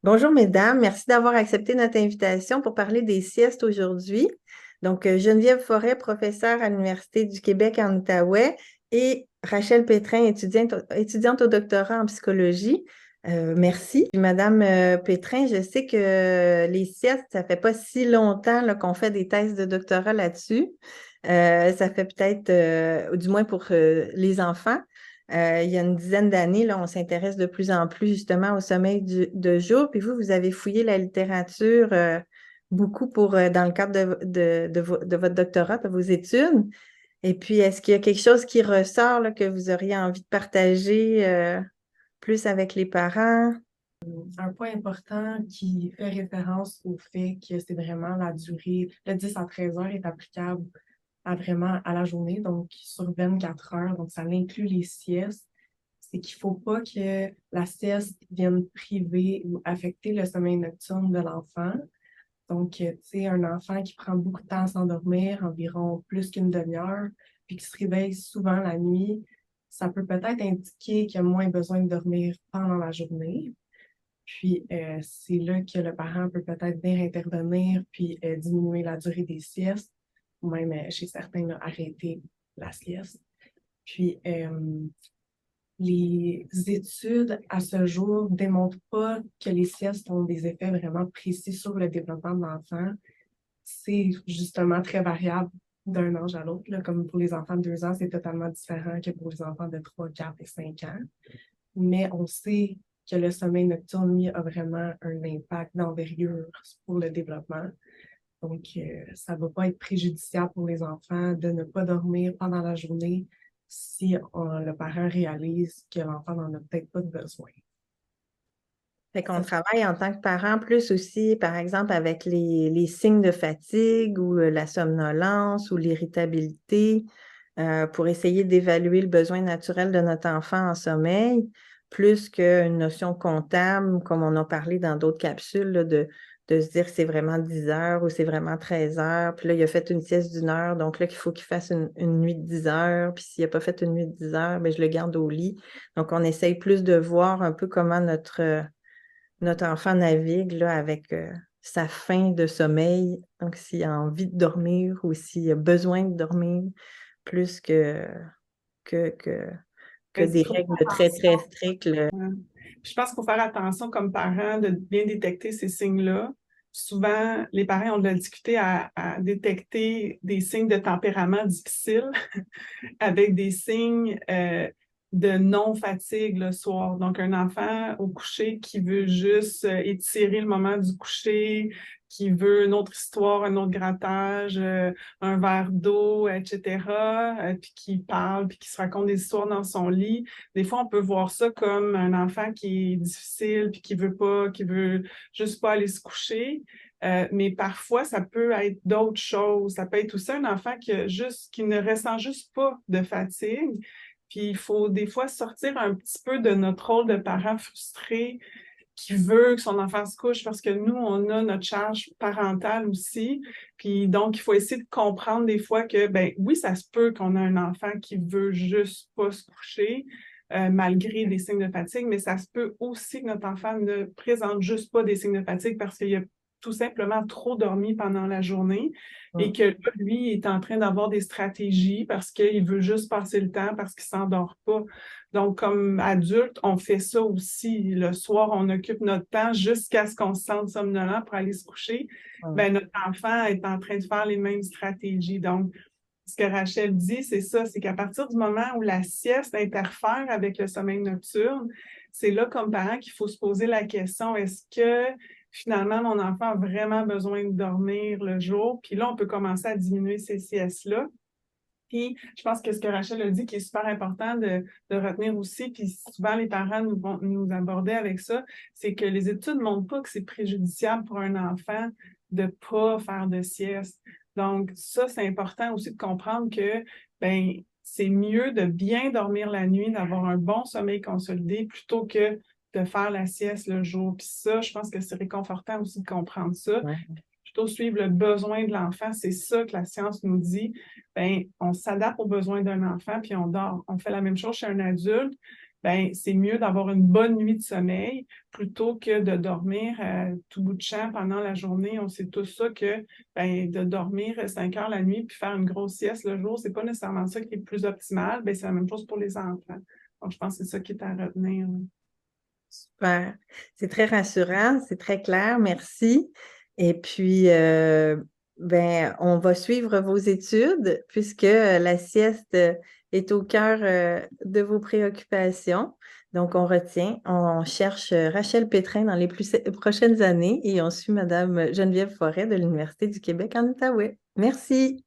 Bonjour mesdames, merci d'avoir accepté notre invitation pour parler des siestes aujourd'hui. Donc, Geneviève Forêt, professeure à l'Université du Québec en Outaouais, et Rachel Pétrin, étudiante au doctorat en psychologie. Merci. Puis, Madame Pétrin, je sais que les siestes, ça fait pas si longtemps là, qu'on fait des thèses de doctorat là-dessus. Ça fait peut-être, du moins pour les enfants. Il y a une dizaine d'années, là, on s'intéresse de plus en plus justement au sommeil de jour. Puis vous avez fouillé la littérature beaucoup dans le cadre de votre doctorat, de vos études. Et puis, est-ce qu'il y a quelque chose qui ressort là, que vous auriez envie de partager plus avec les parents? Un point important qui fait référence au fait que c'est vraiment la durée, le 10 à 13 heures est applicable à la journée, donc sur 24 heures, donc ça inclut les siestes. C'est qu'il ne faut pas que la sieste vienne priver ou affecter le sommeil nocturne de l'enfant. Donc, tu sais, un enfant qui prend beaucoup de temps à s'endormir, environ plus qu'une demi-heure, puis qui se réveille souvent la nuit, ça peut peut-être indiquer qu'il a moins besoin de dormir pendant la journée. Puis, c'est là que le parent peut peut-être venir intervenir puis diminuer la durée des siestes, ou même chez certains, là, arrêter la sieste. Puis, les études à ce jour ne démontrent pas que les siestes ont des effets vraiment précis sur le développement de l'enfant. C'est justement très variable d'un âge à l'autre, là. Comme pour les enfants de 2 ans, c'est totalement différent que pour les enfants de 3, 4 et 5 ans. Mais on sait que le sommeil nocturne, lui, a vraiment un impact d'envergure pour le développement. Donc, ça ne va pas être préjudiciable pour les enfants de ne pas dormir pendant la journée si le parent réalise que l'enfant n'en a peut-être pas de besoin. Fait qu'on Ça, travaille en tant que parent plus aussi, par exemple, avec les signes de fatigue ou la somnolence ou l'irritabilité pour essayer d'évaluer le besoin naturel de notre enfant en sommeil, plus qu'une notion comptable, comme on a parlé dans d'autres capsules, là, de se dire c'est vraiment 10 heures ou c'est vraiment 13 heures. Puis là, il a fait une sieste d'une heure, donc là, qu'il faut qu'il fasse une nuit de 10 heures. Puis s'il n'a pas fait une nuit de 10 heures, bien, je le garde au lit. Donc, on essaye plus de voir un peu comment notre enfant navigue là, avec sa faim de sommeil, donc s'il a envie de dormir ou s'il a besoin de dormir, plus que, que, que il des faut règles faire très, très attention. strictes, là. Ouais. Je pense qu'il faut faire attention comme parent de bien détecter ces signes-là. Souvent, les parents ont de la difficulté à détecter des signes de tempérament difficiles avec des signes de non-fatigue le soir. Donc, un enfant au coucher qui veut juste étirer le moment du coucher, qui veut une autre histoire, un autre grattage, un verre d'eau, etc., puis qui parle, puis qui se raconte des histoires dans son lit. Des fois, on peut voir ça comme un enfant qui est difficile, puis qui veut juste pas aller se coucher. Mais parfois, ça peut être d'autres choses. Ça peut être aussi un enfant qui ne ressent juste pas de fatigue. Puis il faut des fois sortir un petit peu de notre rôle de parent frustré qui veut que son enfant se couche parce que nous, on a notre charge parentale aussi. Puis donc, il faut essayer de comprendre des fois que, ben oui, ça se peut qu'on a un enfant qui veut juste pas se coucher. Malgré des signes de fatigue, mais ça se peut aussi que notre enfant ne présente juste pas des signes de fatigue parce qu'il a tout simplement trop dormi pendant la journée et Mm. que là, lui est en train d'avoir des stratégies parce qu'il veut juste passer le temps parce qu'il s'endort pas. Donc, comme adulte, on fait ça aussi. Le soir, on occupe notre temps jusqu'à ce qu'on se sente somnolent pour aller se coucher. Mm. Ben, notre enfant est en train de faire les mêmes stratégies. Donc, ce que Rachel dit, c'est ça, c'est qu'à partir du moment où la sieste interfère avec le sommeil nocturne, c'est là, comme parent, qu'il faut se poser la question, est-ce que finalement mon enfant a vraiment besoin de dormir le jour? Puis là, on peut commencer à diminuer ces siestes-là. Puis, je pense que ce que Rachel a dit qui est super important de retenir aussi, puis souvent les parents nous vont nous aborder avec ça, c'est que les études ne montrent pas que c'est préjudiciable pour un enfant de ne pas faire de sieste. Donc, ça, c'est important aussi de comprendre que ben, c'est mieux de bien dormir la nuit, d'avoir un bon sommeil consolidé plutôt que de faire la sieste le jour. Puis ça, je pense que c'est réconfortant aussi de comprendre ça Ouais. plutôt suivre le besoin de l'enfant. C'est ça que la science nous dit. Ben, on s'adapte aux besoins d'un enfant, puis on dort. On fait la même chose chez un adulte. ben c'est mieux d'avoir une bonne nuit de sommeil plutôt que de dormir tout bout de champ pendant la journée. On sait tous ça que ben, de dormir 5 heures la nuit puis faire une grosse sieste le jour, c'est pas nécessairement ça qui est le plus optimal. Ben, c'est la même chose pour les enfants. Donc, je pense que c'est ça qui est à retenir. Super. C'est très rassurant, c'est très clair, merci. Et puis, ben, on va suivre vos études puisque la sieste est au cœur de vos préoccupations. Donc, on retient, on cherche Rachel Pétrin dans les prochaines années et on suit Madame Geneviève Forêt de l'Université du Québec en Outaouais. Merci.